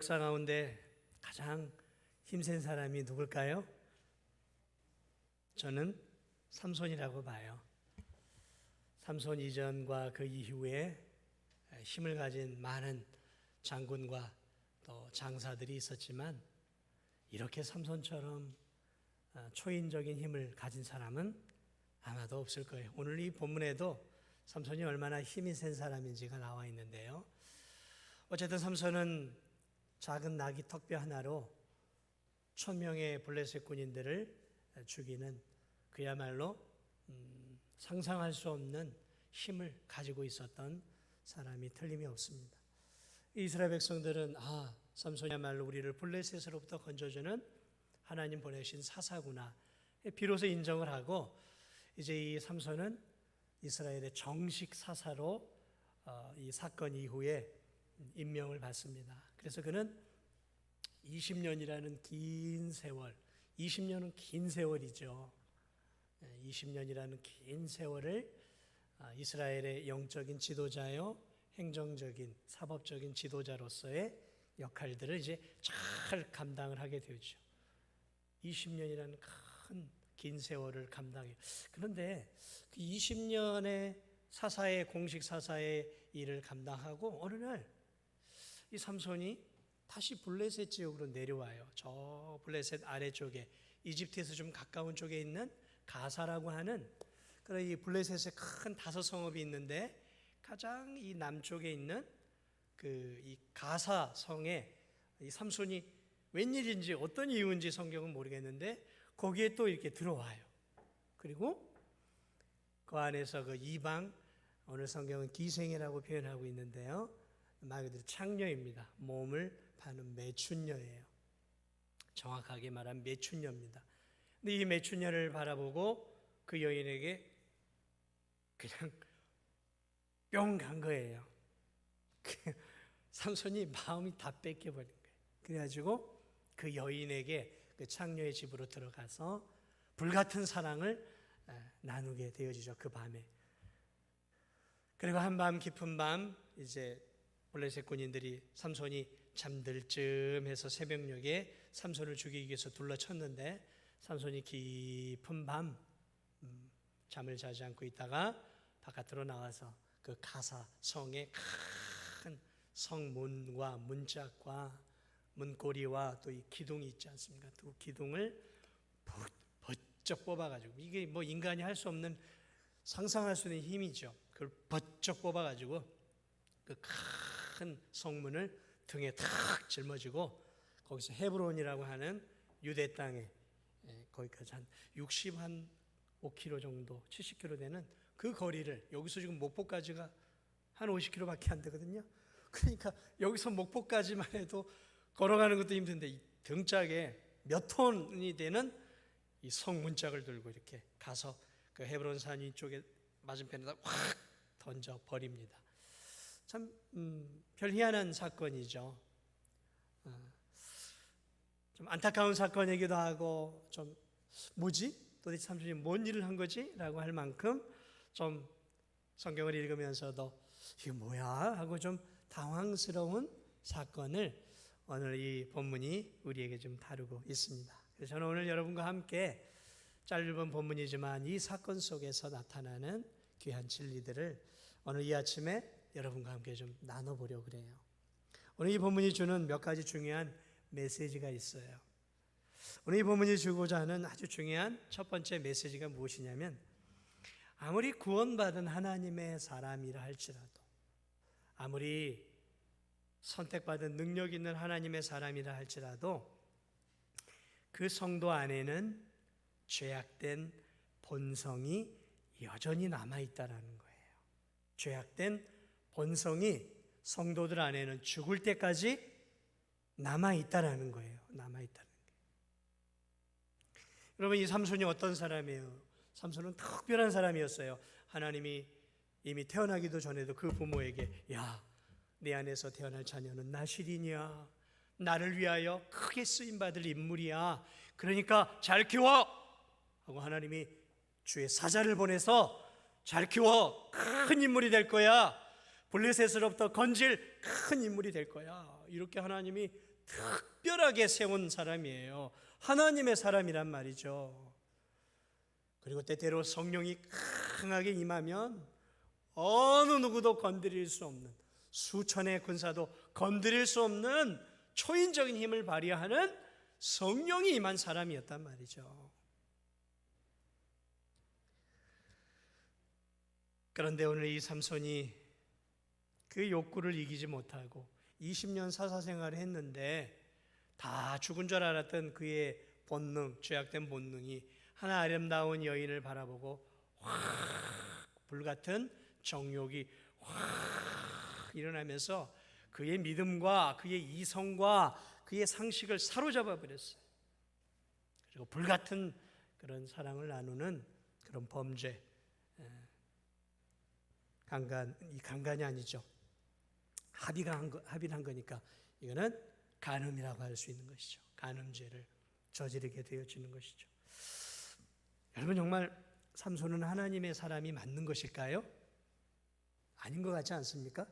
역사 가운데 가장 힘센 사람이 누굴까요? 저는 삼손이라고 봐요. 삼손 이전과 그 이후에 힘을 가진 많은 장군과 또 장사들이 있었지만 이렇게 삼손처럼 초인적인 힘을 가진 사람은 아마도 없을 거예요. 오늘 이 본문에도 삼손이 얼마나 힘이 센 사람인지가 나와 있는데요. 어쨌든 삼손은 작은 나귀 턱뼈 하나로 1000명의 블레셋 군인들을 죽이는 그야말로 상상할 수 없는 힘을 가지고 있었던 사람이 틀림이 없습니다. 이스라엘 백성들은 삼손이야말로 우리를 블레셋으로부터 건져주는 하나님 보내신 사사구나 비로소 인정을 하고 이제 이 삼손은 이스라엘의 정식 사사로 이 사건 이후에 임명을 받습니다. 그래서 그는 20년이라는 긴 세월, 20년은 긴 세월이죠. 20년이라는 긴 세월을 이스라엘의 영적인 지도자요, 행정적인, 사법적인 지도자로서의 역할들을 이제 잘 감당을 하게 되죠. 20년이라는 긴 세월을 감당해요. 그런데 그 20년의 사사의 공식 사사의 일을 감당하고 어느 날 이 삼손이 다시 블레셋 지역으로 내려와요. 저 블레셋 아래쪽에 이집트에서 좀 가까운 쪽에 있는 가사라고 하는 그런 이 블레셋의 큰 5성읍이 있는데 가장 이 남쪽에 있는 그 이 가사 성에 이 삼손이 웬일인지 어떤 이유인지 성경은 모르겠는데 거기에 또 이렇게 들어와요. 그리고 그 안에서 그 이방, 오늘 성경은 기생이라고 표현하고 있는데요, 말 그대로 창녀입니다. 몸을 파는 매춘녀예요. 정확하게 말하면 매춘녀입니다. 근데 이 매춘녀를 바라보고 그 여인에게 그냥 뿅 간 거예요. 삼손이 마음이 다 뺏겨버린 거예요. 그래가지고 그 여인에게 그 창녀의 집으로 들어가서 불같은 사랑을 나누게 되어지죠. 그 밤에. 그리고 한밤 깊은 밤 이제 블레셋 군인들이 삼손이 잠들 쯤 해서 새벽녘에 삼손을 죽이기 위해서 둘러쳤는데 삼손이 깊은 밤 잠을 자지 않고 있다가 바깥으로 나와서 그 가사 성의 큰 성문과 문짝과 문고리와 또 이 기둥이 있지 않습니까? 그 기둥을 번쩍 뽑아가지고, 이게 뭐 인간이 할 수 없는 상상할 수 있는 힘이죠. 그걸 번쩍 뽑아가지고 그 큰 성문을 등에 탁 짊어지고 거기서 헤브론이라고 하는 유대 땅에 거기까지 한 65km 정도, 70km 되는 그 거리를, 여기서 지금 목포까지가 한 50km밖에 안 되거든요. 그러니까 여기서 목포까지만 해도 걸어가는 것도 힘든데 이 등짝에 몇 톤이 되는 이 성문짝을 들고 이렇게 가서 그 헤브론 산 위쪽에 맞은편에다 확 던져 버립니다. 참 별 희한한 사건이죠. 좀 안타까운 사건이기도 하고 좀 뭐지? 도대체 삼손이 뭔 일을 한 거지? 라고 할 만큼 좀 성경을 읽으면서도 이게 뭐야? 하고 좀 당황스러운 사건을 오늘 이 본문이 우리에게 좀 다루고 있습니다. 그래서 저는 오늘 여러분과 함께 짧은 본문이지만 이 사건 속에서 나타나는 귀한 진리들을 오늘 이 아침에 여러분과 함께 좀 나눠보려고 그래요. 오늘 이 본문이 주는 몇 가지 중요한 메시지가 있어요. 오늘 이 본문이 주고자 하는 아주 중요한 첫 번째 메시지가 무엇이냐면, 아무리 구원받은 하나님의 사람이라 할지라도, 아무리 선택받은 능력 있는 하나님의 사람이라 할지라도 그 성도 안에는 죄악된 본성이 여전히 남아있다는 거예요. 죄악된 본성이 성도들 안에는 죽을 때까지 남아있다는 거예요. 남아있다는 거예요. 여러분, 이 삼손이 어떤 사람이에요? 삼손은 특별한 사람이었어요. 하나님이 이미 태어나기도 전에도 그 부모에게, 야, 내 안에서 태어날 자녀는 나실이냐, 나를 위하여 크게 쓰임받을 인물이야, 그러니까 잘 키워 하고 하나님이 주의 사자를 보내서 잘 키워, 큰 인물이 될 거야, 블레셋으로부터 건질 큰 인물이 될 거야, 이렇게 하나님이 특별하게 세운 사람이에요. 하나님의 사람이란 말이죠. 그리고 때때로 성령이 강하게 임하면 어느 누구도 건드릴 수 없는, 수천의 군사도 건드릴 수 없는 초인적인 힘을 발휘하는 성령이 임한 사람이었단 말이죠. 그런데 오늘 이 삼손이 그 욕구를 이기지 못하고 20년 사사생활을 했는데 다 죽은 줄 알았던 그의 본능, 죄악된 본능이 하나 아름다운 여인을 바라보고 확 불같은 정욕이 확 일어나면서 그의 믿음과 그의 이성과 그의 상식을 사로잡아 버렸어요. 그리고 불같은 그런 사랑을 나누는 그런 범죄, 강간이 아니죠. 합의를 한 거니까 이거는 간음이라고 할 수 있는 것이죠. 간음죄를 저지르게 되어지는 것이죠. 여러분, 정말 삼손은 하나님의 사람이 맞는 것일까요? 아닌 것 같지 않습니까?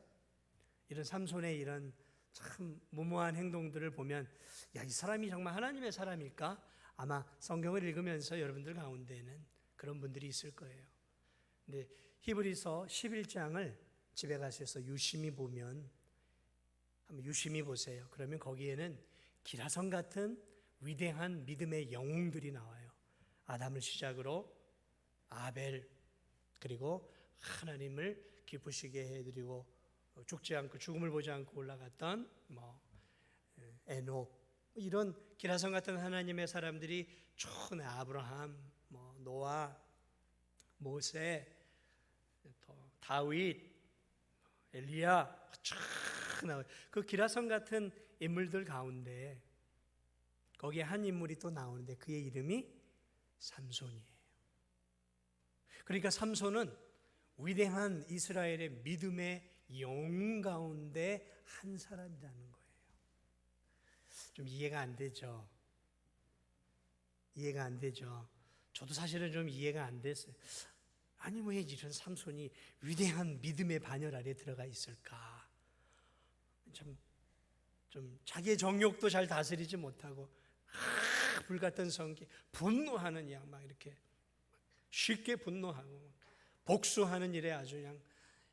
이런 삼손의 이런 참 무모한 행동들을 보면 야, 이 사람이 정말 하나님의 사람일까? 아마 성경을 읽으면서 여러분들 가운데는 그런 분들이 있을 거예요. 근데 히브리서 11장을 집에 가셔서 유심히 보면, 한번 유심히 보세요. 그러면 거기에는 기라성 같은 위대한 믿음의 영웅들이 나와요. 아담을 시작으로 아벨, 그리고 하나님을 기쁘시게 해드리고 죽지 않고 죽음을 보지 않고 올라갔던 에녹, 이런 기라성 같은 하나님의 사람들이 쭉 아브라함, 노아, 모세, 다윗, 엘리야 쫙 나와요. 그 기라성 같은 인물들 가운데 거기에 한 인물이 또 나오는데 그의 이름이 삼손이에요. 그러니까 삼손은 위대한 이스라엘의 믿음의 영웅 가운데 한 사람이라는 거예요. 좀 이해가 안 되죠? 이해가 안 되죠? 저도 사실은 좀 이해가 안 됐어요. 아니, 왜 이런 삼손이 위대한 믿음의 반열 아래 들어가 있을까? 좀 자기의 정욕도 잘 다스리지 못하고 불같은 성기, 분노하는 양 막 이렇게 쉽게 분노하고 복수하는 일에 아주 그냥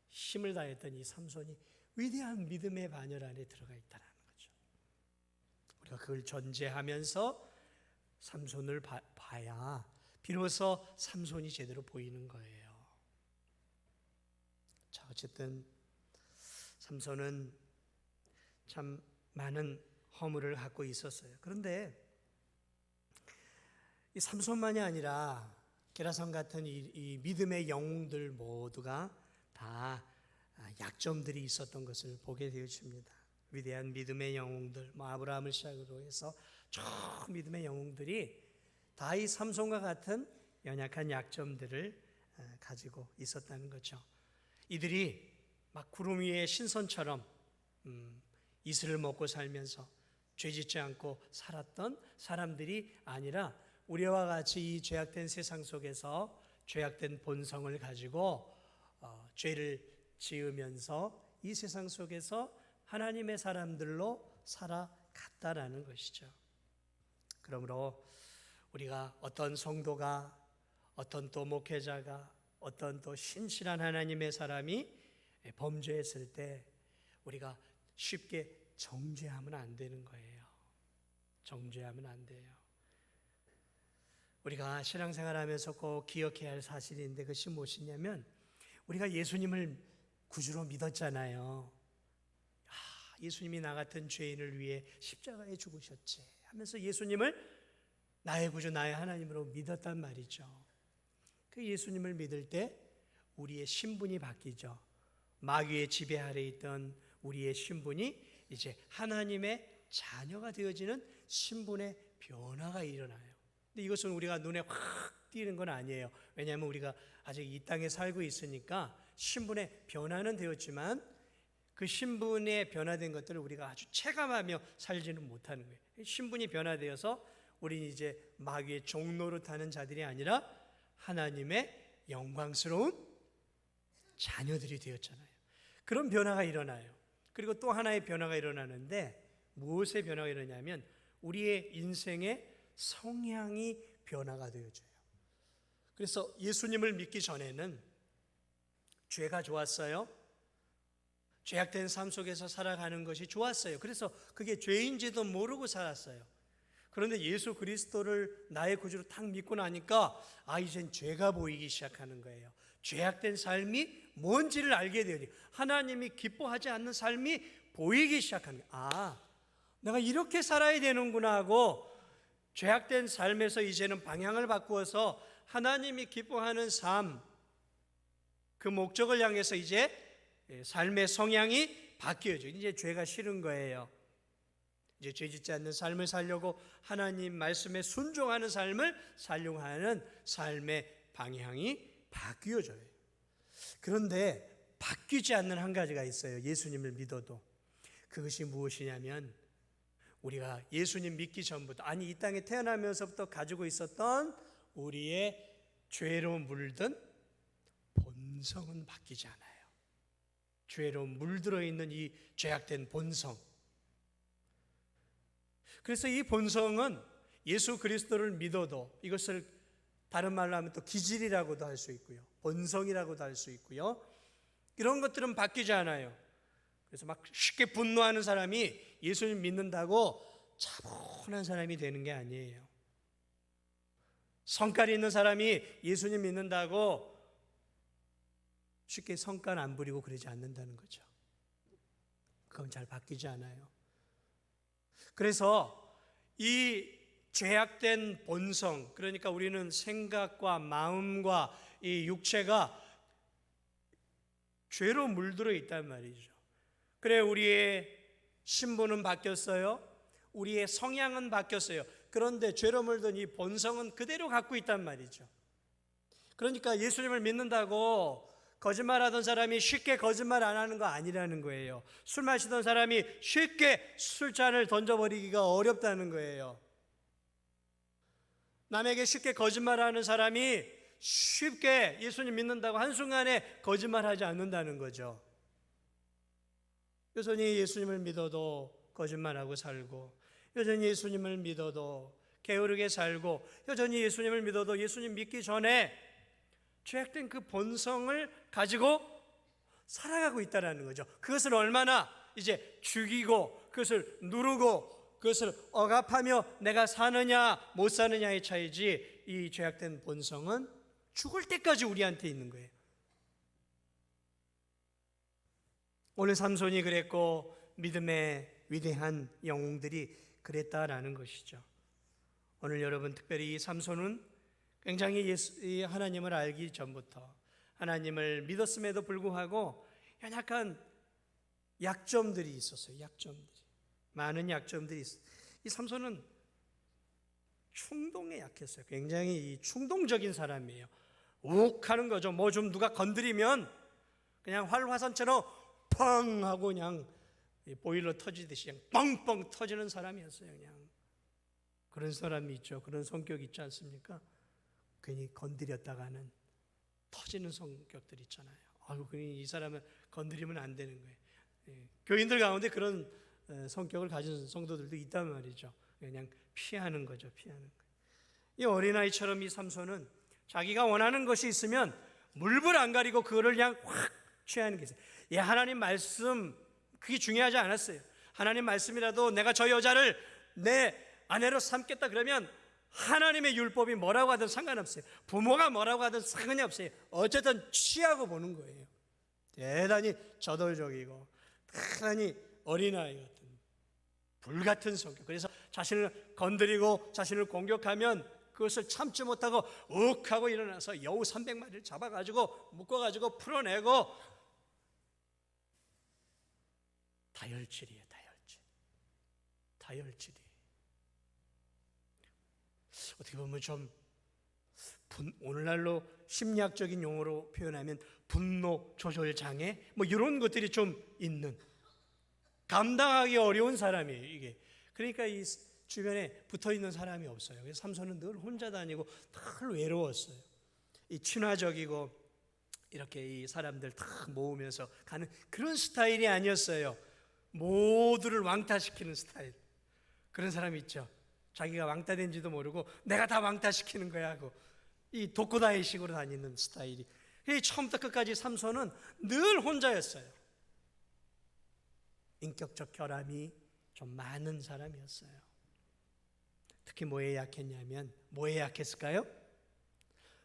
힘을 다했던 이 삼손이 위대한 믿음의 반열 안에 들어가 있다는 거죠. 우리가 그걸 전제하면서 삼손을 봐야 비로소 삼손이 제대로 보이는 거예요. 자, 어쨌든 삼손은 참 많은 허물을 갖고 있었어요. 그런데 이 삼손만이 아니라 게라성 같은 이 믿음의 영웅들 모두가 다 약점들이 있었던 것을 보게 되어집니다. 위대한 믿음의 영웅들, 아브라함을 시작으로 해서 쭉 믿음의 영웅들이 다 이 삼손과 같은 연약한 약점들을 가지고 있었다는 거죠. 이들이 막 구름 위에 신선처럼 이슬을 먹고 살면서 죄짓지 않고 살았던 사람들이 아니라 우리와 같이 이 죄악된 세상 속에서 죄악된 본성을 가지고 죄를 지으면서 이 세상 속에서 하나님의 사람들로 살아갔다라는 것이죠. 그러므로 우리가 어떤 성도가, 어떤 또 목회자가, 어떤 또 신실한 하나님의 사람이 범죄했을 때 우리가 쉽게 정죄하면 안 되는 거예요. 정죄하면 안 돼요. 우리가 신앙생활하면서 꼭 기억해야 할 사실인데 그것이 무엇이냐면 우리가 예수님을 구주로 믿었잖아요. 예수님이 나 같은 죄인을 위해 십자가에 죽으셨지 하면서 예수님을 나의 구주, 나의 하나님으로 믿었단 말이죠. 그 예수님을 믿을 때 우리의 신분이 바뀌죠. 마귀의 지배 아래 있던 우리의 신분이 이제 하나님의 자녀가 되어지는 신분의 변화가 일어나요. 근데 이것은 우리가 눈에 확 띄는 건 아니에요. 왜냐하면 우리가 아직 이 땅에 살고 있으니까 신분의 변화는 되었지만 그 신분의 변화된 것들을 우리가 아주 체감하며 살지는 못하는 거예요. 신분이 변화되어서 우리는 이제 마귀의 종노릇하는 자들이 아니라 하나님의 영광스러운 자녀들이 되었잖아요. 그런 변화가 일어나요. 그리고 또 하나의 변화가 일어나는데 무엇의 변화가 일어나냐면 우리의 인생의 성향이 변화가 되어져요. 그래서 예수님을 믿기 전에는 죄가 좋았어요. 죄악된 삶 속에서 살아가는 것이 좋았어요. 그래서 그게 죄인지도 모르고 살았어요. 그런데 예수 그리스도를 나의 구주로 딱 믿고 나니까 이젠 죄가 보이기 시작하는 거예요. 죄악된 삶이 뭔지를 알게 되니 하나님이 기뻐하지 않는 삶이 보이기 시작하는 거예요. 내가 이렇게 살아야 되는구나 하고 죄악된 삶에서 이제는 방향을 바꾸어서 하나님이 기뻐하는 삶, 그 목적을 향해서 이제 삶의 성향이 바뀌어져. 이제 죄가 싫은 거예요. 이제 죄 짓지 않는 삶을 살려고 하나님 말씀에 순종하는 삶을 살려고 하는 삶의 방향이 바뀌어져요. 그런데 바뀌지 않는 한 가지가 있어요. 예수님을 믿어도. 그것이 무엇이냐면 우리가 예수님 믿기 전부터, 이 땅에 태어나면서부터 가지고 있었던 우리의 죄로 물든 본성은 바뀌지 않아요. 죄로 물들어 있는 이 죄악된 본성. 그래서 이 본성은 예수 그리스도를 믿어도, 이것을 다른 말로 하면 또 기질이라고도 할 수 있고요, 본성이라고도 할 수 있고요, 이런 것들은 바뀌지 않아요. 그래서 막 쉽게 분노하는 사람이 예수님 믿는다고 차분한 사람이 되는 게 아니에요. 성깔이 있는 사람이 예수님 믿는다고 쉽게 성깔 안 부리고 그러지 않는다는 거죠. 그건 잘 바뀌지 않아요. 그래서 이 죄악된 본성, 그러니까 우리는 생각과 마음과 이 육체가 죄로 물들어 있단 말이죠. 그래, 우리의 신분은 바뀌었어요. 우리의 성향은 바뀌었어요. 그런데 죄로 물든 이 본성은 그대로 갖고 있단 말이죠. 그러니까 예수님을 믿는다고 거짓말하던 사람이 쉽게 거짓말 안 하는 거 아니라는 거예요. 술 마시던 사람이 쉽게 술잔을 던져버리기가 어렵다는 거예요. 남에게 쉽게 거짓말하는 사람이 쉽게 예수님 믿는다고 한순간에 거짓말하지 않는다는 거죠. 여전히 예수님을 믿어도 거짓말하고 살고, 여전히 예수님을 믿어도 게으르게 살고, 여전히 예수님을 믿어도 예수님 믿기 전에 죄악된 그 본성을 가지고 살아가고 있다는 거죠. 그것을 얼마나 이제 죽이고 그것을 누르고 그것을 억압하며 내가 사느냐 못 사느냐의 차이지, 이 죄악된 본성은 죽을 때까지 우리한테 있는 거예요. 오늘 삼손이 그랬고 믿음의 위대한 영웅들이 그랬다라는 것이죠. 오늘 여러분, 특별히 이 삼손은 굉장히 하나님을 알기 전부터 하나님을 믿었음에도 불구하고 연약한 약점들이 있었어요. 많은 약점들이 있어요. 이 삼손은 충동에 약했어요. 굉장히 충동적인 사람이에요. 욱하는 거죠. 뭐 좀 누가 건드리면 그냥 활화산처럼 펑 하고 그냥 보일러 터지듯이 그냥 뻥뻥 터지는 사람이었어요. 그냥 그런 사람이 있죠. 그런 성격이 있지 않습니까? 괜히 건드렸다가는 터지는 성격들 있잖아요. 괜히 이 사람을 건드리면 안 되는 거예요. 교인들 가운데 그런 성격을 가진 성도들도 있단 말이죠. 그냥 피하는 거죠. 피하는 거예요. 이 어린아이처럼 이 삼손은 자기가 원하는 것이 있으면 물불 안 가리고 그거를 그냥 확 취하는 게 있어요. 하나님 말씀, 그게 중요하지 않았어요. 하나님 말씀이라도 내가 저 여자를 내 아내로 삼겠다 그러면 하나님의 율법이 뭐라고 하든 상관없어요. 부모가 뭐라고 하든 상관이 없어요. 어쨌든 취하고 보는 거예요. 대단히 저돌적이고 대단히 어린아이 같은 불같은 성격. 그래서 자신을 건드리고 자신을 공격하면 그것을 참지 못하고 욱하고 일어나서 여우 300마리를 잡아가지고 묶어가지고 풀어내고 다혈질이에요. 다혈질이. 어떻게 보면 좀 오늘날로 심리학적인 용어로 표현하면 분노 조절 장애 이런 것들이 좀 있는, 감당하기 어려운 사람이에요. 이게 그러니까 이 주변에 붙어 있는 사람이 없어요. 그래서 삼손은 늘 혼자 다니고 늘 외로웠어요. 이 친화적이고 이렇게 이 사람들 다 모으면서 가는 그런 스타일이 아니었어요. 모두를 왕따시키는 스타일. 그런 사람이 있죠. 자기가 왕따된지도 모르고 내가 다 왕따시키는 거야 하고 이 독고다이식으로 다니는 스타일이. 처음부터 끝까지 삼손은 늘 혼자였어요. 인격적 결함이 좀 많은 사람이었어요. 특히 뭐에 약했냐면, 뭐에 약했을까요?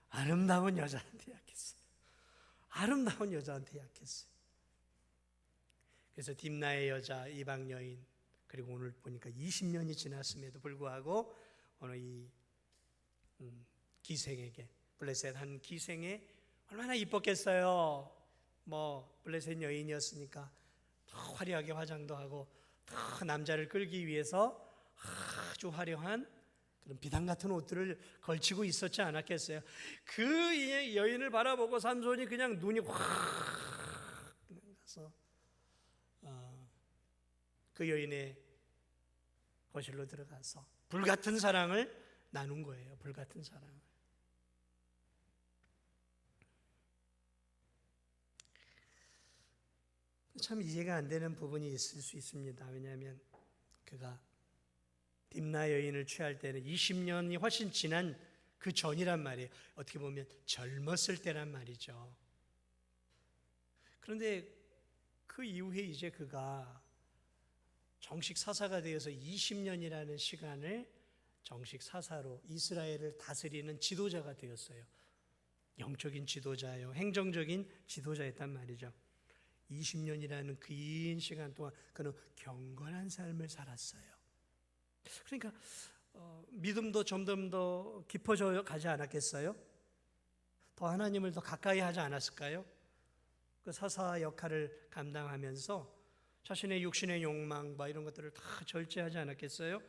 아름다운 여자한테 약했어요. 아름다운 여자한테 약했어요. 그래서 딥나의 여자, 이방 여인, 그리고 오늘 보니까 20년이 지났음에도 불구하고 오늘 이 기생에게, 블레셋 한 기생에 얼마나 이뻤겠어요. 블레셋 여인이었으니까 더 화려하게 화장도 하고 더 남자를 끌기 위해서 아주 화려한 그런 비단 같은 옷들을 걸치고 있었지 않았겠어요. 그 여인을 바라보고 삼손이 그냥 눈이 확 가서 그 여인의 거실로 들어가서 불같은 사랑을 나눈 거예요. 불같은 사랑을. 참 이해가 안 되는 부분이 있을 수 있습니다. 왜냐하면 그가 딥나 여인을 취할 때는 20년이 훨씬 지난 그 전이란 말이에요. 어떻게 보면 젊었을 때란 말이죠. 그런데 그 이후에 이제 그가 정식 사사가 되어서 20년이라는 시간을 정식 사사로 이스라엘을 다스리는 지도자가 되었어요. 영적인 지도자요, 행정적인 지도자였단 말이죠. 20년이라는 긴 시간 동안 그는 경건한 삶을 살았어요. 그러니까 믿음도 점점 더 깊어져 가지 않았겠어요? 더 하나님을 더 가까이 하지 않았을까요? 그 사사 역할을 감당하면서 자신의 육신의 욕망과 이런 것들을 다 절제하지 않았겠어요?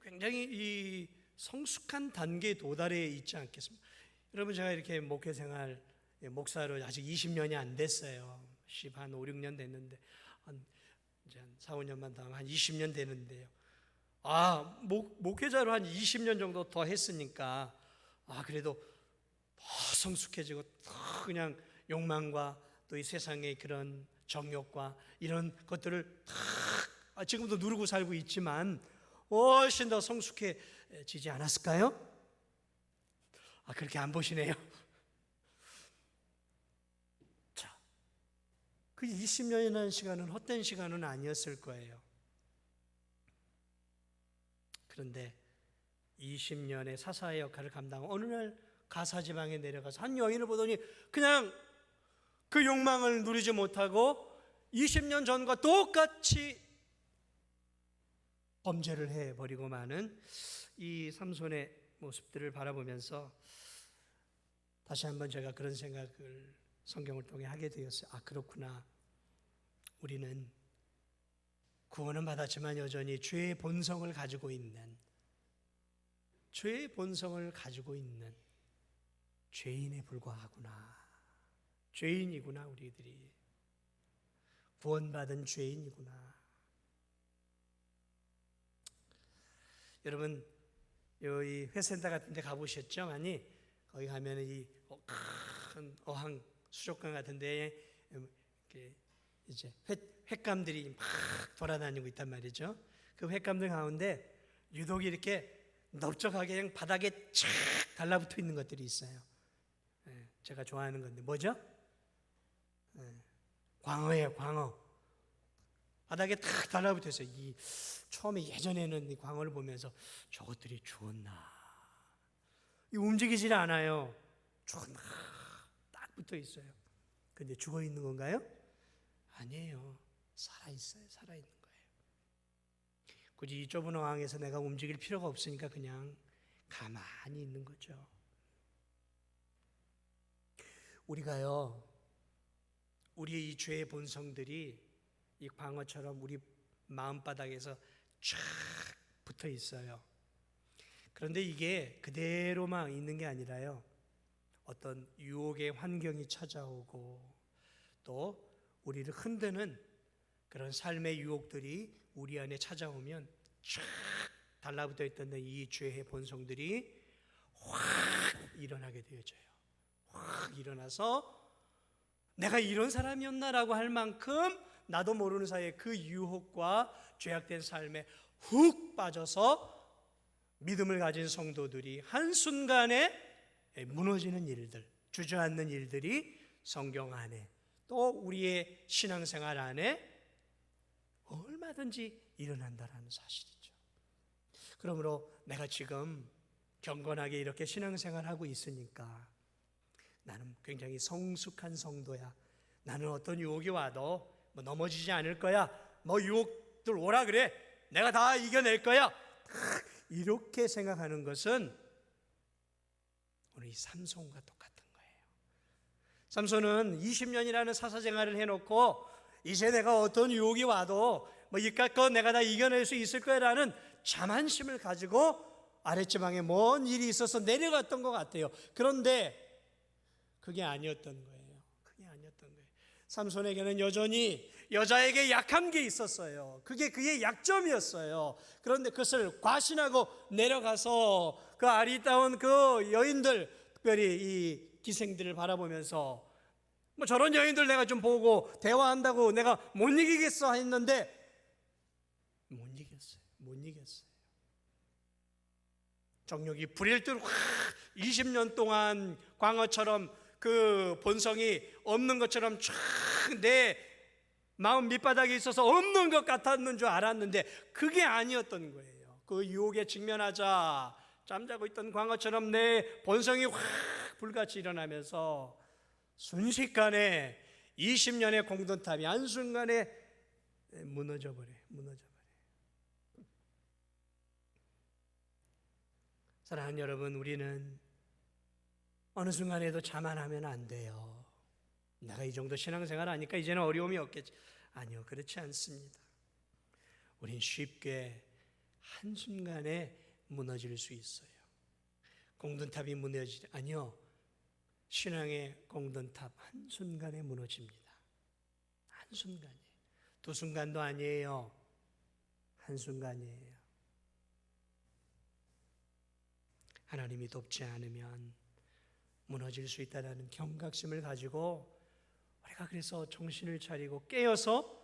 굉장히 이 성숙한 단계에 도달해 있지 않겠습니까? 여러분, 제가 이렇게 목회 생활, 목사로 아직 20년이 안 됐어요. 한 5, 6년 됐는데 이제 한 4, 5년만 더 하면 한 20년 되는데요. 목회자로 한 20년 정도 더 했으니까 그래도 더 성숙해지고 더 그냥 욕망과 또 이 세상의 그런 정욕과 이런 것들을 다 지금도 누르고 살고 있지만 훨씬 더 성숙해지지 않았을까요? 그렇게 안 보시네요. 자, 그 20년이라는 시간은 헛된 시간은 아니었을 거예요. 그런데 20년의 사사의 역할을 감당하고 어느 날 가사 지방에 내려가서 한 여인을 보더니 그냥 그 욕망을 누리지 못하고 20년 전과 똑같이 범죄를 해버리고 마는 이 삼손의 모습들을 바라보면서 다시 한번 제가 그런 생각을 성경을 통해 하게 되었어요. 그렇구나. 우리는 구원은 받았지만 여전히 죄의 본성을 가지고 있는 죄인에 불과하구나. 죄인이구나. 우리들이 구원받은 죄인이구나. 여러분, 여기 회센터 같은 데 가보셨죠? 많이? 거기 가면 이 큰 어항 수족관 같은 데에 이제 횟감들이 막 돌아다니고 있단 말이죠. 그 횟감들 가운데 유독 이렇게 넓적하게 그냥 바닥에 착 달라붙어 있는 것들이 있어요. 제가 좋아하는 건데 뭐죠? 광어예요. 광어. 바닥에 탁 달라붙어 있어요. 처음에 예전에는 이 광어를 보면서 저것들이 죽었나? 움직이질 않아요. 죽었나? 딱 붙어 있어요. 근데 죽어 있는 건가요? 아니에요. 살아 있어요. 살아 있는 거예요. 굳이 이 좁은 어항에서 내가 움직일 필요가 없으니까 그냥 가만히 있는 거죠. 우리가요, 우리의 이 죄의 본성들이 이 광어처럼 우리 마음바닥에서 쫙 붙어 있어요. 그런데 이게 그대로만 있는 게 아니라요, 어떤 유혹의 환경이 찾아오고 또 우리를 흔드는 그런 삶의 유혹들이 우리 안에 찾아오면 쫙 달라붙어 있던 이 죄의 본성들이 확 일어나게 되어져요. 확 일어나서 내가 이런 사람이었나라고 할 만큼 나도 모르는 사이에 그 유혹과 죄악된 삶에 훅 빠져서 믿음을 가진 성도들이 한순간에 무너지는 일들, 주저앉는 일들이 성경 안에 또 우리의 신앙생활 안에 얼마든지 일어난다는 사실이죠. 그러므로 내가 지금 경건하게 이렇게 신앙생활하고 있으니까 나는 굉장히 성숙한 성도야. 나는 어떤 유혹이 와도 뭐 넘어지지 않을 거야. 뭐 유혹들 오라 그래. 내가 다 이겨낼 거야. 이렇게 생각하는 것은 우리 삼손과 똑같은 거예요. 삼손은 20년이라는 사사생활을 해놓고 이제 내가 어떤 유혹이 와도 뭐 이깟 내가 다 이겨낼 수 있을 거라는 자만심을 가지고 아랫지방에 뭔 일이 있어서 내려갔던 것 같아요. 그런데 그게 아니었던 거예요. 그게 아니었던 거예요. 삼손에게는 여전히 여자에게 약한 게 있었어요. 그게 그의 약점이었어요. 그런데 그것을 과신하고 내려가서 그 아리따운 그 여인들, 특별히 이 기생들을 바라보면서 뭐 저런 여인들 내가 좀 보고 대화한다고 내가 못 이기겠어 했는데 못 이겼어요. 정욕이 불일 듯 20년 동안 광어처럼 그 본성이 없는 것처럼 쫙 내 마음 밑바닥에 있어서 없는 것 같았는 줄 알았는데 그게 아니었던 거예요. 그 유혹에 직면하자 잠자고 있던 광어처럼 내 본성이 확 불같이 일어나면서 순식간에 20년의 공든탑이 한순간에 무너져버려요. 사랑하는 여러분, 우리는 어느 순간에도 자만하면 안 돼요. 내가 이 정도 신앙생활 하니까 이제는 어려움이 없겠지. 아니요, 그렇지 않습니다. 우린 쉽게 한순간에 무너질 수 있어요. 공든탑이 무너지지 아니요, 신앙의 공든탑 한순간에 무너집니다. 한순간이에요. 두 순간도 아니에요. 한순간이에요. 하나님이 돕지 않으면 무너질 수 있다는 경각심을 가지고 우리가 그래서 정신을 차리고 깨어서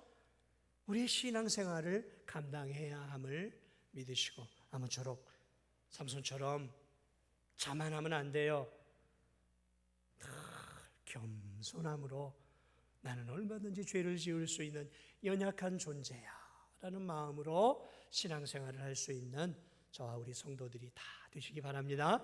우리의 신앙생활을 감당해야 함을 믿으시고, 아무쪼록 삼손처럼 자만하면 안 돼요. 늘 겸손함으로 나는 얼마든지 죄를 지을 수 있는 연약한 존재야 라는 마음으로 신앙생활을 할 수 있는 저와 우리 성도들이 다 되시기 바랍니다.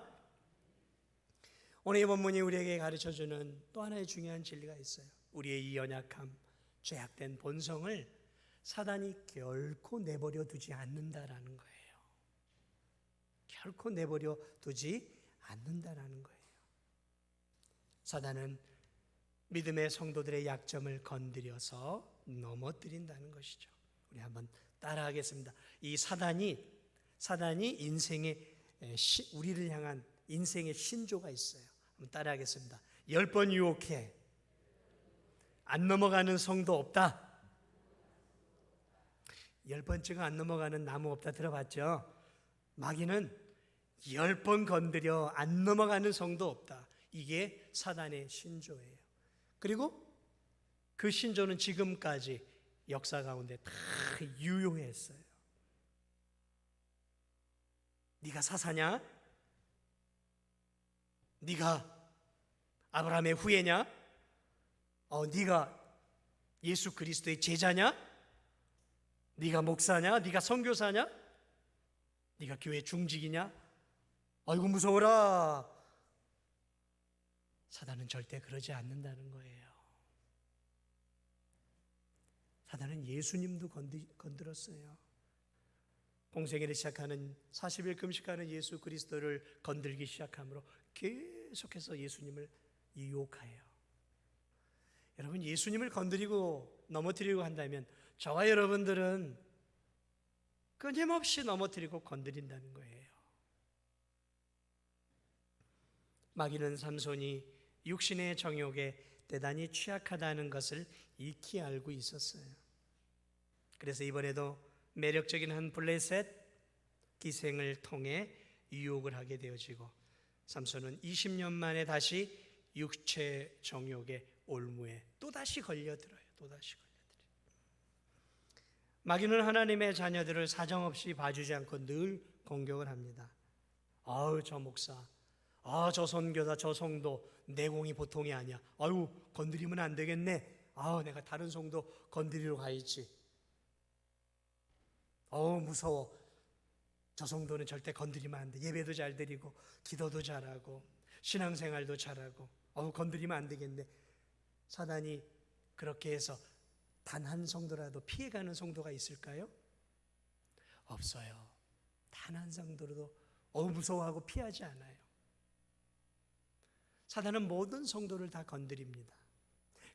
오늘 이 본문이 우리에게 가르쳐주는 또 하나의 중요한 진리가 있어요. 우리의 이 연약함, 죄악된 본성을 사단이 결코 내버려 두지 않는다라는 거예요. 결코 내버려 두지 않는다라는 거예요. 사단은 믿음의 성도들의 약점을 건드려서 넘어뜨린다는 것이죠. 우리 한번 따라하겠습니다. 이 사단이 인생의 우리를 향한 인생의 신조가 있어요. 한번 따라하겠습니다. 10번 유혹해 안 넘어가는 성도 없다. 10번째가 안 넘어가는 나무 없다 들어봤죠? 마귀는 10번 건드려 안 넘어가는 성도 없다. 이게 사단의 신조예요. 그리고 그 신조는 지금까지 역사 가운데 다 유효했어요. 네가 사사냐? 네가 아브라함의 후예냐? 네가 예수 그리스도의 제자냐? 네가 목사냐? 네가 선교사냐? 네가 교회 중직이냐? 아이고 무서워라. 사단은 절대 그러지 않는다는 거예요. 사단은 예수님도 건드렸어요. 공생애를 시작하는 40일 금식하는 예수 그리스도를 건들기 시작함으로 계속해서 예수님을 유혹해요. 여러분, 예수님을 건드리고 넘어뜨리고 한다면 저와 여러분들은 끊임없이 넘어뜨리고 건드린다는 거예요. 마귀는 삼손이 육신의 정욕에 대단히 취약하다는 것을 익히 알고 있었어요. 그래서 이번에도 매력적인 한 블레셋 기생을 통해 유혹을 하게 되어지고, 삼손은 20년 만에 다시 육체 정욕의 올무에 또다시 걸려들어요. 마귀는 하나님의 자녀들을 사정없이 봐주지 않고 늘 공격을 합니다. 아우, 저 목사, 저 선교사, 저 성도 내공이 보통이 아니야. 아유, 건드리면 안 되겠네. 내가 다른 성도 건드리러 가야지. 무서워. 저 성도는 절대 건드리면 안 돼. 예배도 잘 드리고 기도도 잘하고 신앙생활도 잘하고 건드리면 안 되겠네. 사단이 그렇게 해서 단 한 성도라도 피해가는 성도가 있을까요? 없어요. 단 한 성도라도 무서워하고 피하지 않아요. 사단은 모든 성도를 다 건드립니다.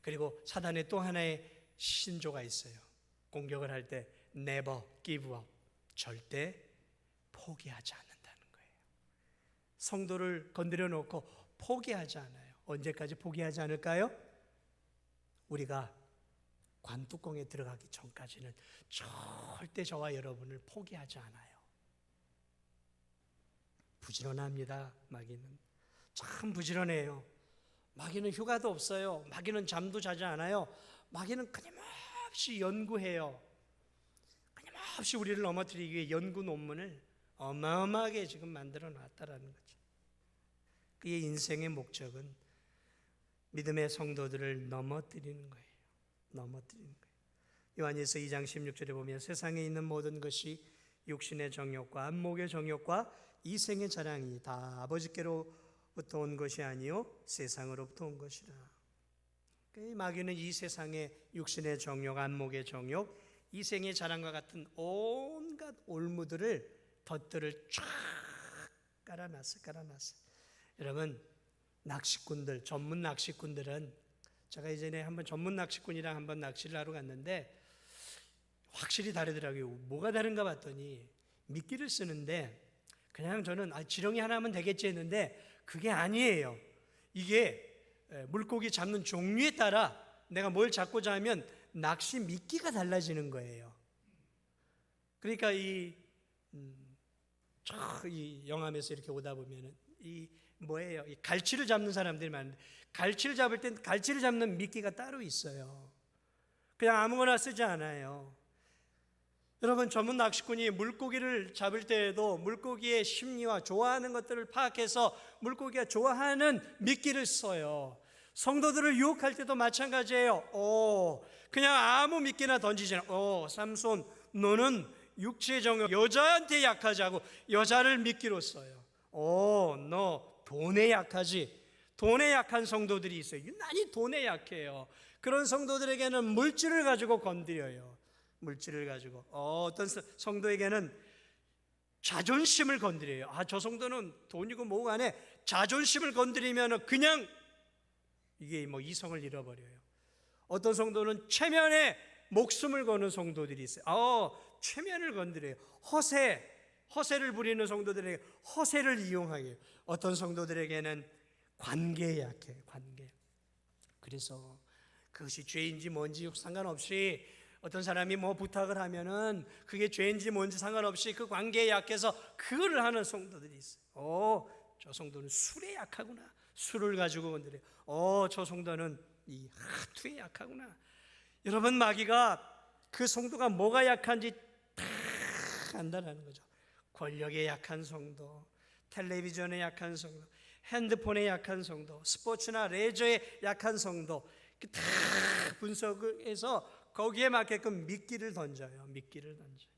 그리고 사단의 또 하나의 신조가 있어요. 공격을 할 때 never give up, 절대 포기하지 않는다는 거예요. 성도를 건드려 놓고 포기하지 않아요. 언제까지 포기하지 않을까요? 우리가 관뚜껑에 들어가기 전까지는 절대 저와 여러분을 포기하지 않아요. 부지런합니다. 마귀는 참 부지런해요. 마귀는 휴가도 없어요. 마귀는 잠도 자지 않아요. 마귀는 끊임없이 연구해요. 끊임없이 우리를 넘어뜨리기 위해 연구 논문을 어마어마하게 지금 만들어 놨다라는 거죠. 그의 인생의 목적은 믿음의 성도들을 넘어뜨리는 거예요. 넘어뜨리는 거예요. 요한일서 2장 16절에 보면 세상에 있는 모든 것이 육신의 정욕과 안목의 정욕과 이생의 자랑이 다 아버지께로부터 온 것이 아니요 세상으로부터 온 것이라. 마귀는 이 세상의 육신의 정욕, 안목의 정욕, 이생의 자랑과 같은 온갖 올무들을 덫들을 쫙 깔아놨어요. 여러분, 낚시꾼들, 전문 낚시꾼들은, 제가 예전에 한번 전문 낚시꾼이랑 한번 낚시를 하러 갔는데 확실히 다르더라고요. 뭐가 다른가 봤더니 미끼를 쓰는데 그냥 저는 지렁이 하나 하면 되겠지 했는데 그게 아니에요. 이게 물고기 잡는 종류에 따라 내가 뭘 잡고자 하면 낚시 미끼가 달라지는 거예요. 그러니까 이 영암에서 이렇게 오다 보면은 이 갈치를 잡는 사람들이 많은데 갈치를 잡을 땐 갈치를 잡는 미끼가 따로 있어요. 그냥 아무거나 쓰지 않아요. 여러분, 전문 낚시꾼이 물고기를 잡을 때에도 물고기의 심리와 좋아하는 것들을 파악해서 물고기가 좋아하는 미끼를 써요. 성도들을 유혹할 때도 마찬가지예요. 그냥 아무 미끼나 던지지 않아요. 삼손, 너는 육체의 정욕, 여자한테 약하지 하고 여자를 미끼로 써요. 너 돈에 약하지. 돈에 약한 성도들이 있어요. 유난히 돈에 약해요. 그런 성도들에게는 물질을 가지고 건드려요. 물질을 가지고. 어떤 성도에게는 자존심을 건드려요. 저 성도는 돈이고 뭐고 간에 자존심을 건드리면 그냥 이게 이성을 잃어버려요. 어떤 성도는 체면에 목숨을 거는 성도들이 있어요. 체면을 건드려요. 허세를 부리는 성도들에게 허세를 이용하게 해요. 어떤 성도들에게는 관계에 약해요. 관계. 그래서 그것이 죄인지 뭔지 상관없이 어떤 사람이 부탁을 하면은 그게 죄인지 뭔지 상관없이 그 관계에 약해서 그거를 하는 성도들이 있어요. 저 성도는 술에 약하구나. 술을 가지고 건드려요. 저 성도는 이 하투에 약하구나. 여러분, 마귀가 그 성도가 뭐가 약한지 다 안다라는 거죠. 권력에 약한 성도, 텔레비전에 약한 성도, 핸드폰에 약한 성도, 스포츠나 레저에 약한 성도, 다 분석을 해서 거기에 맞게끔 미끼를 던져요. 미끼를 던져요.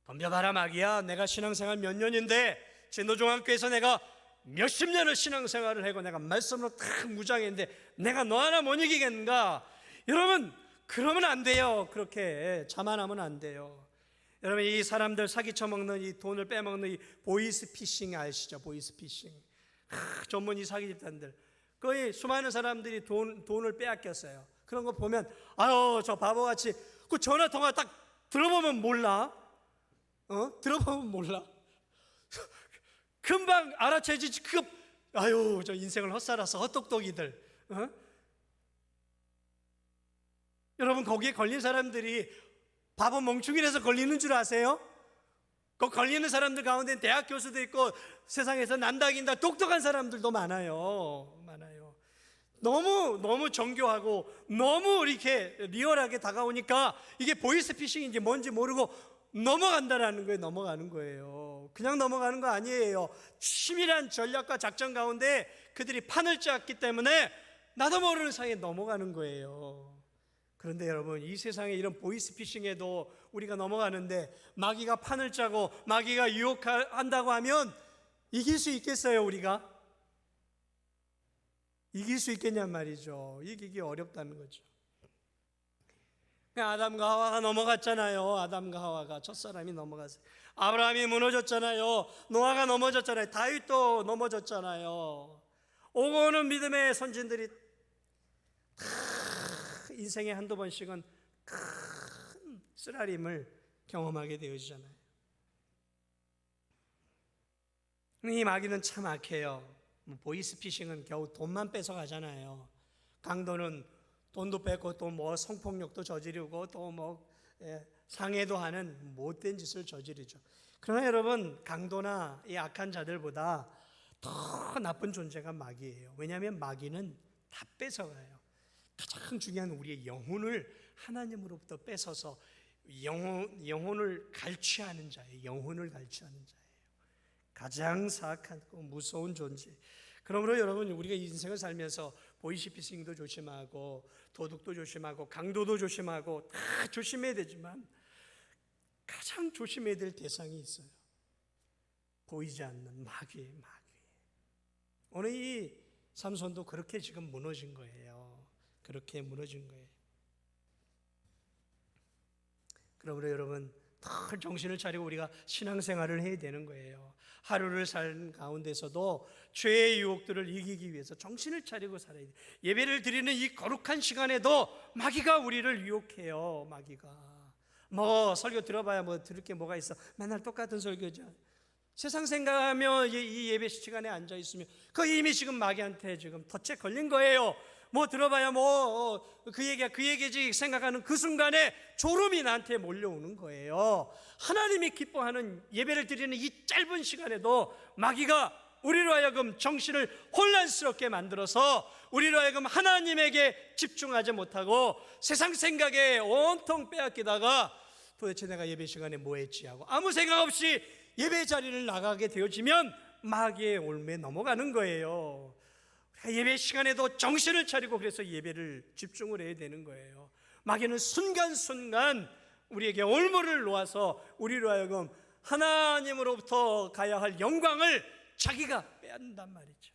덤벼봐라 마귀야. 내가 신앙생활 몇 년인데 진도종합교회에서 내가 몇십 년을 신앙생활을 하고 내가 말씀으로 딱 무장했는데 내가 너 하나 못 이기겠는가? 여러분, 그러면 안 돼요. 그렇게 자만하면 안 돼요. 여러분, 이 사람들 사기쳐먹는 이 돈을 빼먹는 이 보이스피싱 아시죠? 보이스피싱. 전문 이 사기 집단들. 거의 수많은 사람들이 돈을 빼앗겼어요. 그런 거 보면 저 바보같이 그 전화통화 딱 들어보면 몰라. 들어보면 몰라. 금방 알아채지. 저 인생을 헛살아서 헛똑똑이들. 여러분, 거기에 걸린 사람들이 바보 멍충이라서 걸리는 줄 아세요? 그 걸리는 사람들 가운데 대학 교수도 있고 세상에서 난다긴다 똑똑한 사람들도 많아요. 너무 정교하고 너무 이렇게 리얼하게 다가오니까 이게 보이스피싱인지 뭔지 모르고 넘어간다라는 거예요. 넘어가는 거예요. 그냥 넘어가는 거 아니에요. 치밀한 전략과 작전 가운데 그들이 판을 짰기 때문에 나도 모르는 사이에 넘어가는 거예요. 그런데 여러분, 이 세상에 이런 보이스피싱에도 우리가 넘어가는데 마귀가 판을 짜고 마귀가 유혹한다고 하면 이길 수 있겠어요? 우리가? 이길 수 있겠냔 말이죠. 이기기 어렵다는 거죠. 아담과 하와가 넘어갔잖아요. 아담과 하와가, 첫사람이 넘어갔어요. 아브라함이 무너졌잖아요. 노아가 넘어졌잖아요. 다윗도 넘어졌잖아요. 오고 오는 믿음의 선진들이 다 인생에 한두 번씩은 큰 쓰라림을 경험하게 되어지잖아요. 이 마귀는 참 악해요. 보이스피싱은 겨우 돈만 뺏어 가잖아요. 강도는 돈도 뺏고 또 뭐 성폭력도 저지르고 또 뭐 상해도 하는 못된 짓을 저지르죠. 그러나 여러분, 강도나 이 악한 자들보다 더 나쁜 존재가 마귀예요. 왜냐하면 마귀는 다 뺏어가요. 가장 중요한 우리의 영혼을 하나님으로부터 뺏어서 영혼을 갈취하는 자예요. 영혼을 갈취하는 자예요. 가장 사악하고 무서운 존재. 그러므로 여러분, 우리가 인생을 살면서 보이스피싱도 조심하고 도둑도 조심하고 강도도 조심하고 다 조심해야 되지만 가장 조심해야 될 대상이 있어요. 보이지 않는 마귀. 오늘 이 삼손도 그렇게 지금 무너진 거예요. 그렇게 무너진 거예요. 그러므로 여러분, 더 정신을 차리고 우리가 신앙생활을 해야 되는 거예요. 하루를 산 가운데서도 죄의 유혹들을 이기기 위해서 정신을 차리고 살아야 돼요. 예배를 드리는 이 거룩한 시간에도 마귀가 우리를 유혹해요. 마귀가 뭐 설교 들어봐야 뭐 들을 게 뭐가 있어. 맨날 똑같은 설교죠. 세상 생각하며 이 예배 시간에 앉아 있으면 그 이미 지금 마귀한테 지금 덫에 걸린 거예요. 뭐 들어봐야 뭐 그 얘기지 생각하는 그 순간에 졸음이 나한테 몰려오는 거예요. 하나님이 기뻐하는 예배를 드리는 이 짧은 시간에도 마귀가 우리로 하여금 정신을 혼란스럽게 만들어서 우리로 하여금 하나님에게 집중하지 못하고 세상 생각에 온통 빼앗기다가 도대체 내가 예배 시간에 뭐 했지 하고 아무 생각 없이 예배 자리를 나가게 되어지면 마귀의 올무에 넘어가는 거예요. 예배 시간에도 정신을 차리고 그래서 예배를 집중을 해야 되는 거예요. 마귀는 순간순간 우리에게 올무를 놓아서 우리로 하여금 하나님으로부터 가야 할 영광을 자기가 빼앗는단 말이죠.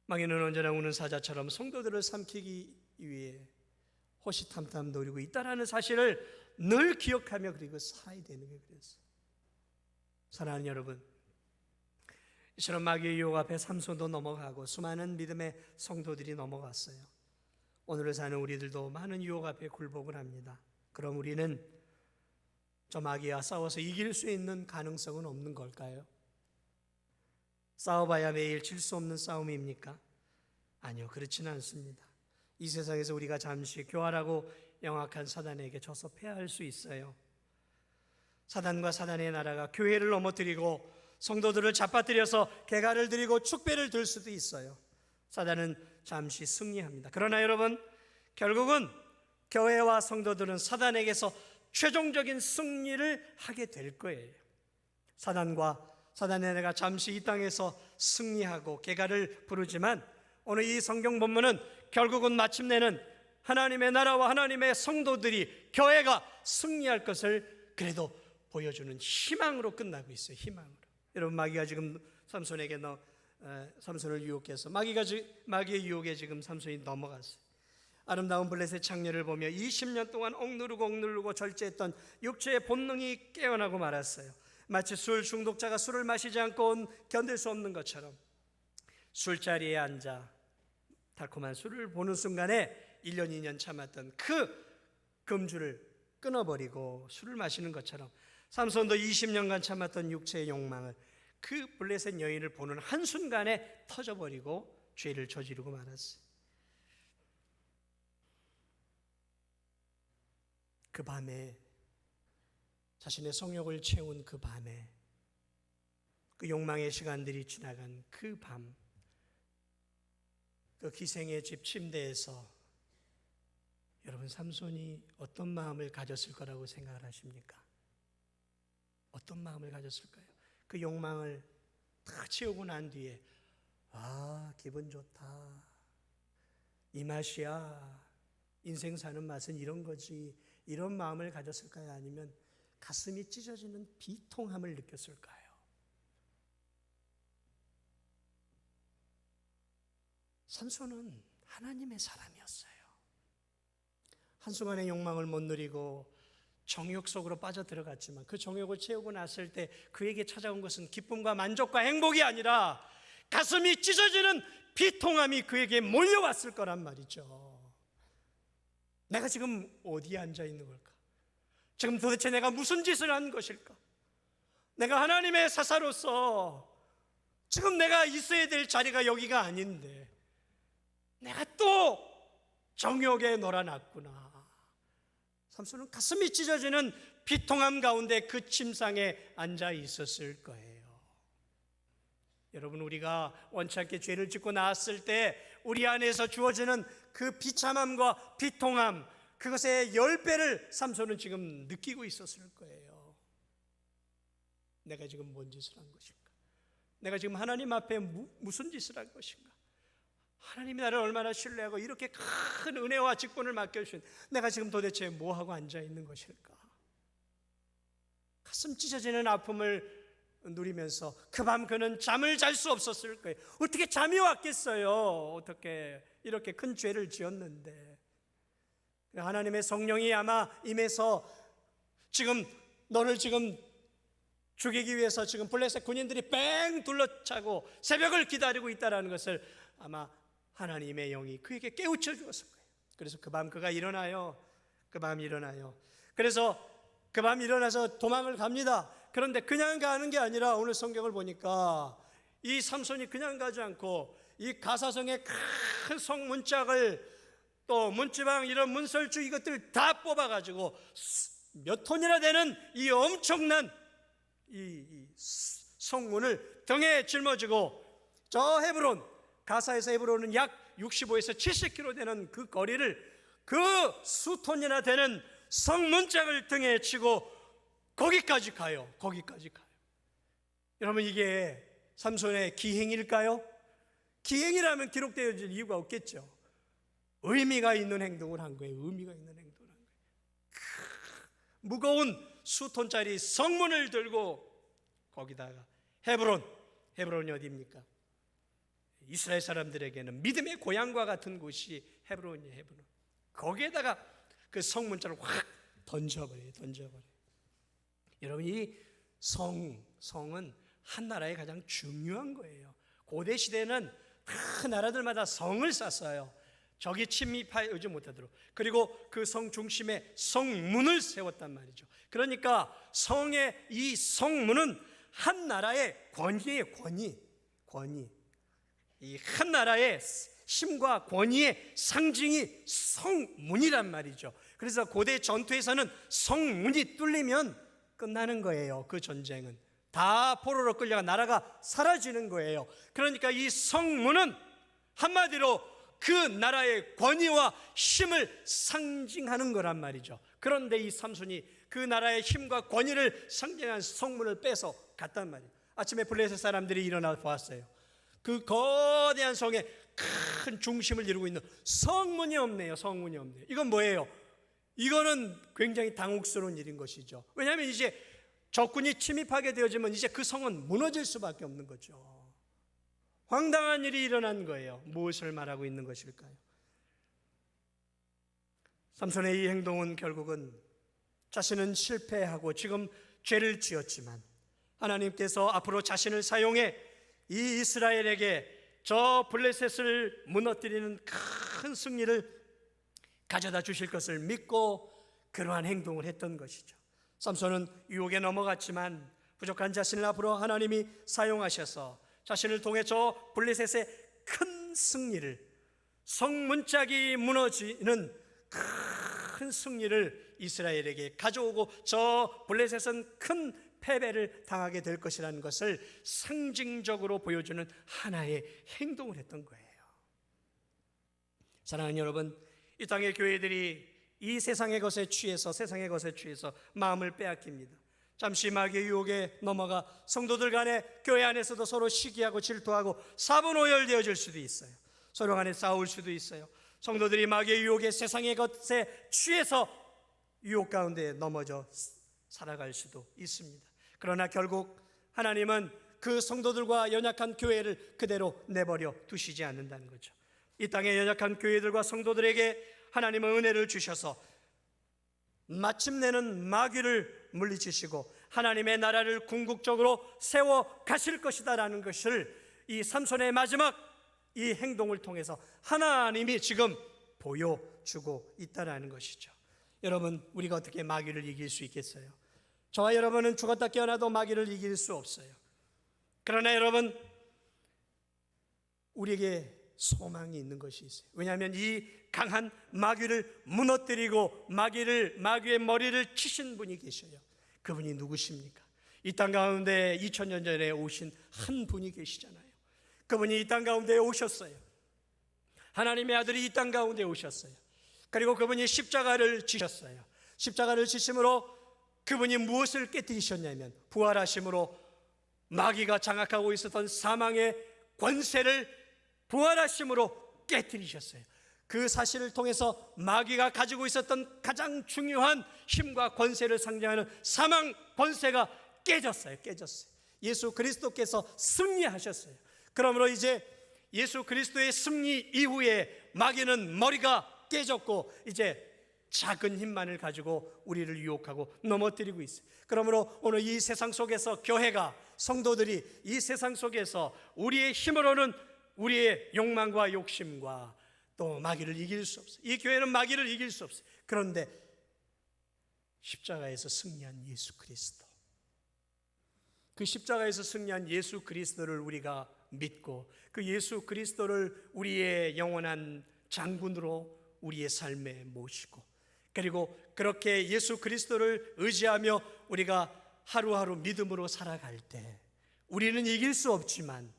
마귀는 언제나 우는 사자처럼 성도들을 삼키기 위해 호시탐탐 노리고 있다라는 사실을 늘 기억하며 그리고 살아야 되는 게 그랬어요. 사랑하는 여러분, 이처럼 마귀의 유혹 앞에 삼손도 넘어가고 수많은 믿음의 성도들이 넘어갔어요. 오늘을 사는 우리들도 많은 유혹 앞에 굴복을 합니다. 그럼 우리는 저 마귀와 싸워서 이길 수 있는 가능성은 없는 걸까요? 싸워봐야 매일 질 수 없는 싸움입니까? 아니요, 그렇지는 않습니다. 이 세상에서 우리가 잠시 교활하고 영악한 사단에게 져서 패할 수 있어요. 사단과 사단의 나라가 교회를 넘어뜨리고 성도들을 잡아들여서 개가를 드리고 축배를 들 수도 있어요. 사단은 잠시 승리합니다. 그러나 여러분, 결국은 교회와 성도들은 사단에게서 최종적인 승리를 하게 될 거예요. 사단과 사단의 나라가 잠시 이 땅에서 승리하고 개가를 부르지만 오늘 이 성경 본문은 결국은 마침내는 하나님의 나라와 하나님의 성도들이 교회가 승리할 것을 그래도 보여주는 희망으로 끝나고 있어요. 희망으로. 여러분, 마귀가 지금 삼손에게 삼손을 유혹해서 마귀의 유혹에 지금 삼손이 넘어갔어요. 아름다운 블레셋 창녀를 보며 20년 동안 억누르고 절제했던 육체의 본능이 깨어나고 말았어요. 마치 술 중독자가 술을 마시지 않고 견딜 수 없는 것처럼 술자리에 앉아 달콤한 술을 보는 순간에 1년 2년 참았던 그 금주를 끊어버리고 술을 마시는 것처럼 삼손도 20년간 참았던 육체의 욕망을 그 블레셋 여인을 보는 한순간에 터져버리고 죄를 저지르고 말았어요. 그 밤에 자신의 성욕을 채운 그 밤에 그 욕망의 시간들이 지나간 그 밤, 그 기생의 집 침대에서 여러분 삼손이 어떤 마음을 가졌을 거라고 생각을 하십니까? 어떤 마음을 가졌을까요? 그 욕망을 다 채우고 난 뒤에 기분 좋다, 이 맛이야, 인생 사는 맛은 이런 거지, 이런 마음을 가졌을까요? 아니면 가슴이 찢어지는 비통함을 느꼈을까요? 삼손은 하나님의 사람이었어요. 한순간의 욕망을 못 누리고 정욕 속으로 빠져들어갔지만 그 정욕을 채우고 났을 때 그에게 찾아온 것은 기쁨과 만족과 행복이 아니라 가슴이 찢어지는 비통함이 그에게 몰려왔을 거란 말이죠. 내가 지금 어디에 앉아 있는 걸까? 지금 도대체 내가 무슨 짓을 한 것일까? 내가 하나님의 사사로서 지금 내가 있어야 될 자리가 여기가 아닌데 내가 또 정욕에 놀아났구나. 삼손은 가슴이 찢어지는 비통함 가운데 그 침상에 앉아 있었을 거예요. 여러분, 우리가 원치 않게 죄를 짓고 나왔을 때 우리 안에서 주어지는 그 비참함과 비통함, 그것의 10배를 삼손은 지금 느끼고 있었을 거예요. 내가 지금 뭔 짓을 한 것인가? 내가 지금 하나님 앞에 무슨 짓을 한 것인가? 하나님이 나를 얼마나 신뢰하고 이렇게 큰 은혜와 직분을 맡겨주신 내가 지금 도대체 뭐하고 앉아있는 것일까? 가슴 찢어지는 아픔을 누리면서 그 밤 그는 잠을 잘 수 없었을 거예요. 어떻게 잠이 왔겠어요? 어떻게 이렇게 큰 죄를 지었는데. 하나님의 성령이 아마 임해서 지금 너를 지금 죽이기 위해서 지금 블레셋 군인들이 뺑 둘러차고 새벽을 기다리고 있다는 것을 아마 하나님의 영이 그에게 깨우쳐 주었을 거예요. 그래서 그 밤 그가 일어나요. 그 밤 일어나요. 그래서 그 밤 일어나서 도망을 갑니다. 그런데 그냥 가는 게 아니라 오늘 성경을 보니까 이 삼손이 그냥 가지 않고 이 가사성의 큰 성문짝을 또 문지방 이런 문설주 이것들 다 뽑아가지고 몇 톤이나 되는 이 엄청난 이 성문을 등에 짊어지고 저 헤브론, 가사에서 헤브론은 약 65에서 70km 되는 그 거리를 그 수톤이나 되는 성문짝을 등에 지고 거기까지 가요. 거기까지 가요. 여러분, 이게 삼손의 기행일까요? 기행이라면 기록되어질 이유가 없겠죠. 의미가 있는 행동을 한 거예요. 의미가 있는 행동을 한 거예요. 무거운 수톤짜리 성문을 들고 거기다가 헤브론이 어디입니까? 이스라엘 사람들에게는 믿음의 고향과 같은 곳이 헤브론이에요. 헤브론. 거기에다가 그 성문자를 확 던져버려요. 여러분, 이 성은 한 나라의 가장 중요한 거예요. 고대 시대는 다 나라들마다 성을 쌓았어요. 적이 침입하지 못하도록. 그리고 그 성 중심에 성문을 세웠단 말이죠. 그러니까 성의 이 성문은 한 나라의 권위의 권위. 이 한 나라의 힘과 권위의 상징이 성문이란 말이죠. 그래서 고대 전투에서는 성문이 뚫리면 끝나는 거예요. 그 전쟁은 다 포로로 끌려가 나라가 사라지는 거예요. 그러니까 이 성문은 한마디로 그 나라의 권위와 힘을 상징하는 거란 말이죠. 그런데 이 삼손이 그 나라의 힘과 권위를 상징하는 성문을 빼서 갔단 말이에요. 아침에 블레셋 사람들이 일어나 보았어요. 그 거대한 성의 큰 중심을 이루고 있는 성문이 없네요. 이건 뭐예요? 이거는 굉장히 당혹스러운 일인 것이죠. 왜냐하면 이제 적군이 침입하게 되어지면 이제 그 성은 무너질 수밖에 없는 거죠. 황당한 일이 일어난 거예요. 무엇을 말하고 있는 것일까요? 삼손의 이 행동은 결국은 자신은 실패하고 지금 죄를 지었지만 하나님께서 앞으로 자신을 사용해 이 이스라엘에게 저 블레셋을 무너뜨리는 큰 승리를 가져다 주실 것을 믿고 그러한 행동을 했던 것이죠. 삼손은 유혹에 넘어갔지만 부족한 자신을 앞으로 하나님이 사용하셔서 자신을 통해 저 블레셋의 큰 승리를, 성문짝이 무너지는 큰 승리를 이스라엘에게 가져오고 저 블레셋은 큰 패배를 당하게 될 것이라는 것을 상징적으로 보여주는 하나의 행동을 했던 거예요. 사랑하는 여러분, 이 땅의 교회들이 이 세상의 것에 취해서 마음을 빼앗깁니다. 잠시 마귀의 유혹에 넘어가 성도들 간에, 교회 안에서도 서로 시기하고 질투하고 사분오열되어질 수도 있어요. 서로 간에 싸울 수도 있어요. 성도들이 마귀의 유혹에, 세상의 것에 취해서 유혹 가운데 넘어져 살아갈 수도 있습니다. 그러나 결국 하나님은 그 성도들과 연약한 교회를 그대로 내버려 두시지 않는다는 거죠. 이 땅의 연약한 교회들과 성도들에게 하나님은 은혜를 주셔서 마침내는 마귀를 물리치시고 하나님의 나라를 궁극적으로 세워 가실 것이다라는 것을 이 삼손의 마지막 이 행동을 통해서 하나님이 지금 보여주고 있다라는 것이죠. 여러분, 우리가 어떻게 마귀를 이길 수 있겠어요? 저와 여러분은 죽었다 깨어나도 마귀를 이길 수 없어요. 그러나 여러분, 우리에게 소망이 있는 것이 있어요. 왜냐하면 이 강한 마귀를 무너뜨리고 마귀의 머리를 치신 분이 계셔요. 그분이 누구십니까? 이 땅 가운데 2000년 전에 오신 한 분이 계시잖아요. 그분이 이 땅 가운데 오셨어요. 하나님의 아들이 이 땅 가운데 오셨어요. 그리고 그분이 십자가를 지셨어요. 십자가를 지심으로 그분이 무엇을 깨뜨리셨냐면 부활하심으로 마귀가 장악하고 있었던 사망의 권세를 부활하심으로 깨뜨리셨어요. 그 사실을 통해서 마귀가 가지고 있었던 가장 중요한 힘과 권세를 상징하는 사망 권세가 깨졌어요. 예수 그리스도께서 승리하셨어요. 그러므로 이제 예수 그리스도의 승리 이후에 마귀는 머리가 깨졌고 이제 작은 힘만을 가지고 우리를 유혹하고 넘어뜨리고 있어요. 그러므로 오늘 이 세상 속에서 교회가, 성도들이 이 세상 속에서 우리의 힘으로는 우리의 욕망과 욕심과 또 마귀를 이길 수 없어요. 이 교회는 마귀를 이길 수 없어요. 그런데 십자가에서 승리한 예수 그리스도, 그 십자가에서 승리한 예수 그리스도를 우리가 믿고 그 예수 그리스도를 우리의 영원한 장군으로 우리의 삶에 모시고, 그리고 그렇게 예수 그리스도를 의지하며 우리가 하루하루 믿음으로 살아갈 때 우리는 이길 수 없지만,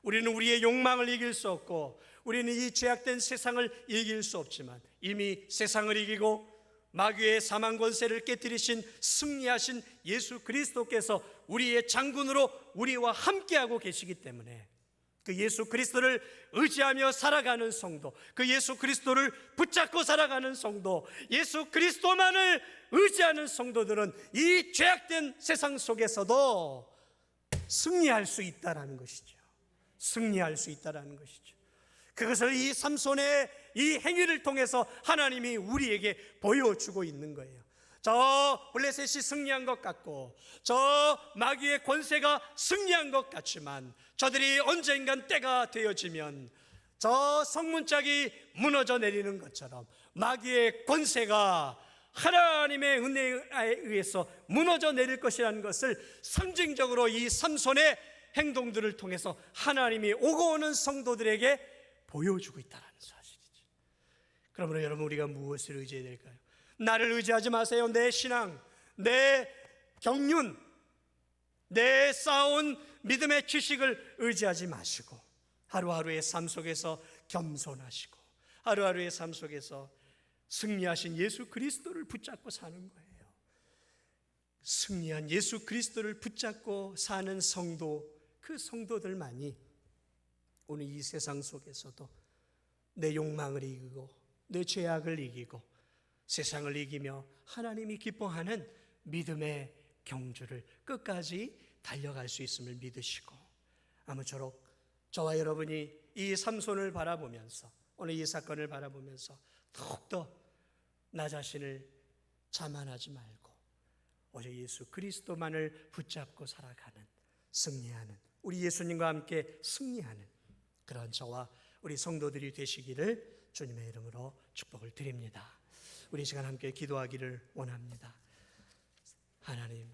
우리는 우리의 욕망을 이길 수 없고, 우리는 이 죄악된 세상을 이길 수 없지만 이미 세상을 이기고 마귀의 사망 권세를 깨뜨리신 승리하신 예수 그리스도께서 우리의 장군으로 우리와 함께하고 계시기 때문에 그 예수 그리스도를 의지하며 살아가는 성도, 그 예수 그리스도를 붙잡고 살아가는 성도, 예수 그리스도만을 의지하는 성도들은 이 죄악된 세상 속에서도 승리할 수 있다라는 것이죠. 승리할 수 있다라는 것이죠. 그것을 이 삼손의 이 행위를 통해서 하나님이 우리에게 보여주고 있는 거예요. 저 블레셋이 승리한 것 같고 저 마귀의 권세가 승리한 것 같지만 저들이 언젠간 때가 되어지면 저 성문짝이 무너져 내리는 것처럼 마귀의 권세가 하나님의 은혜에 의해서 무너져 내릴 것이라는 것을 상징적으로 이 삼손의 행동들을 통해서 하나님이 오고 오는 성도들에게 보여주고 있다는 사실이죠. 그러므로 여러분, 우리가 무엇을 의지해야 될까요? 나를 의지하지 마세요. 내 신앙, 내 경륜, 내 쌓아온 믿음의 지식을 의지하지 마시고 하루하루의 삶 속에서 겸손하시고 하루하루의 삶 속에서 승리하신 예수 그리스도를 붙잡고 사는 거예요. 승리한 예수 그리스도를 붙잡고 사는 성도, 그 성도들만이 오늘 이 세상 속에서도 내 욕망을 이기고 내 죄악을 이기고 세상을 이기며 하나님이 기뻐하는 믿음의 경주를 끝까지 달려갈 수 있음을 믿으시고, 아무쪼록 저와 여러분이 이 삼손을 바라보면서, 오늘 이 사건을 바라보면서 더욱더 나 자신을 자만하지 말고 오직 예수 그리스도만을 붙잡고 살아가는, 승리하는, 우리 예수님과 함께 승리하는 그런 저와 우리 성도들이 되시기를 주님의 이름으로 축복을 드립니다. 우리 시간 함께 기도하기를 원합니다. 하나님,